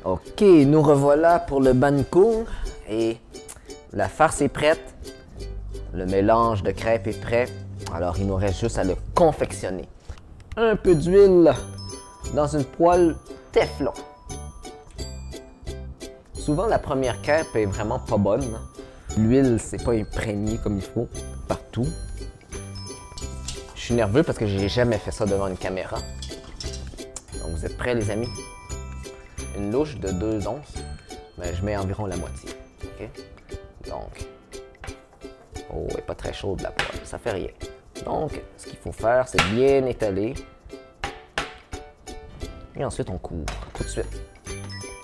Ok, nous revoilà pour le banh-cong et la farce est prête. Le mélange de crêpes est prêt. Alors, il nous reste juste à le confectionner. Un peu d'huile dans une poêle Teflon. Souvent, la première crêpe est vraiment pas bonne. L'huile, c'est pas imprégné comme il faut partout. Je suis nerveux parce que j'ai jamais fait ça devant une caméra. Donc, vous êtes prêts, les amis? Une louche de 2 onces, mais je mets environ la moitié. Okay? Donc, oh, elle n'est pas très chaude la poêle, ça fait rien. Donc, ce qu'il faut faire, c'est bien étaler. Et ensuite, on couvre tout de suite.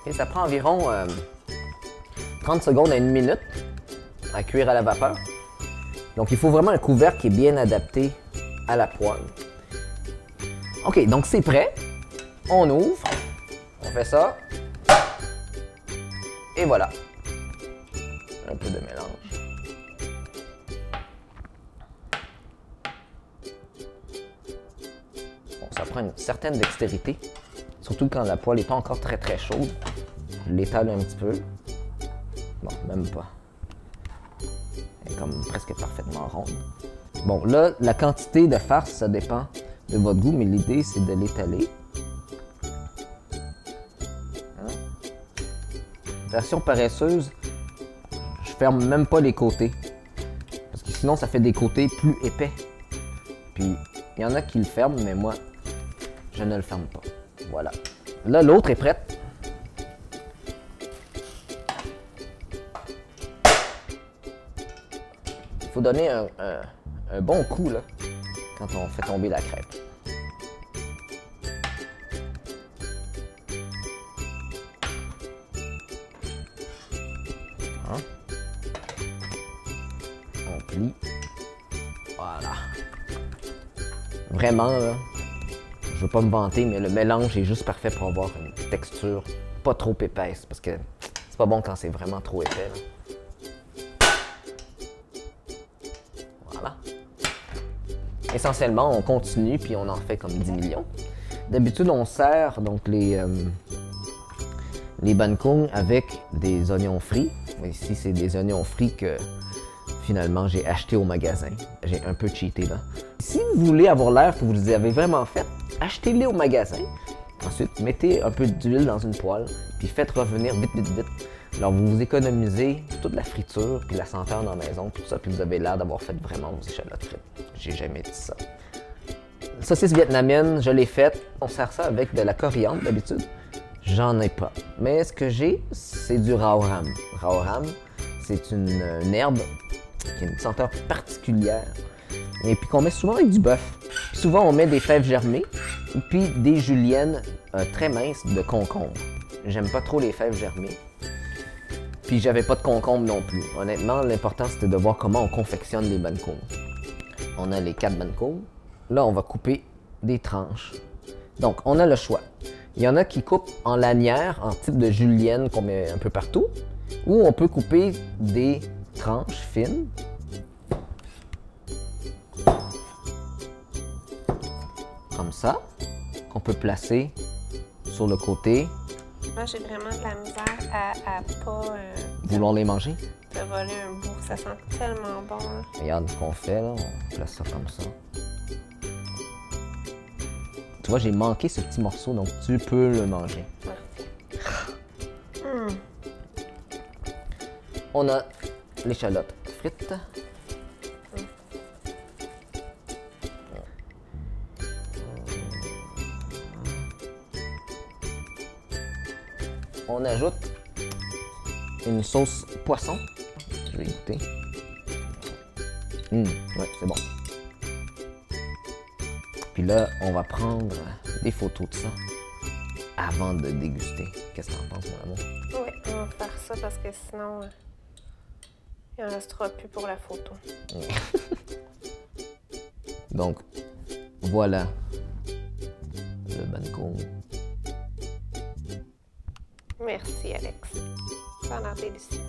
Et ça prend environ 30 secondes à 1 minute à cuire à la vapeur. Donc, il faut vraiment un couvercle qui est bien adapté à la poêle. OK, donc c'est prêt. On ouvre. On fait ça. Et voilà. Un peu de mélange. Bon, ça prend une certaine dextérité. Surtout quand la poêle n'est pas encore très chaude. Je l'étale un petit peu. Bon, même pas. Elle est comme presque parfaitement ronde. Bon, là, la quantité de farce, ça dépend de votre goût, mais l'idée, c'est de l'étaler. Version paresseuse, je ferme même pas les côtés. Parce que sinon, ça fait des côtés plus épais. Puis, il y en a qui le ferment, mais moi, je ne le ferme pas. Voilà. Là, l'autre est prête. Il faut donner un bon coup, là, quand on fait tomber la crêpe. On plie. Voilà. Vraiment, là, je veux pas me vanter, mais le mélange est juste parfait pour avoir une texture pas trop épaisse, parce que c'est pas bon quand c'est vraiment trop épais, là. Voilà. Essentiellement, on continue, puis on en fait comme 10 millions. D'habitude, on sert donc les banh-cong avec des oignons frits. Ici, c'est des oignons frits que finalement j'ai acheté au magasin. J'ai un peu cheaté là. Si vous voulez avoir l'air que vous les avez vraiment fait, achetez-les au magasin. Ensuite, mettez un peu d'huile dans une poêle, puis faites revenir vite. Alors, vous vous économisez toute la friture, puis la senteur dans la maison, tout ça, puis vous avez l'air d'avoir fait vraiment vos échalotes frites. J'ai jamais dit ça. Saucisse vietnamienne, je l'ai faite. On sert ça avec de la coriandre d'habitude. J'en ai pas. Mais ce que j'ai, c'est du rau ram. Rau ram, c'est une herbe qui a une senteur particulière. Et puis qu'on met souvent avec du bœuf. Souvent, on met des fèves germées, puis des juliennes très minces de concombre. J'aime pas trop les fèves germées. Puis j'avais pas de concombre non plus. Honnêtement, l'important, c'était de voir comment on confectionne les banh-cong. On a les 4 banh-cong. Là, on va couper des tranches. Donc, on a le choix. Il y en a qui coupent en lanière, en type de julienne qu'on met un peu partout, ou on peut couper des tranches fines. Comme ça, qu'on peut placer sur le côté. Moi, j'ai vraiment de la misère à pas... Vouloir les manger? De voler un bout. Ça sent tellement bon. Là. Regarde ce qu'on fait, là. On place ça comme ça. Tu vois, j'ai manqué ce petit morceau, donc tu peux le manger. Merci. On a l'échalote frite. On ajoute une sauce poisson. Je vais goûter. Ouais, c'est bon. Puis là, on va prendre des photos de ça avant de déguster. Qu'est-ce que t'en penses, mon amour? Oui, on va faire ça parce que sinon, il n'en restera plus pour la photo. Donc, voilà le banh-cong. Merci, Alex. Ça a l'air délicieux.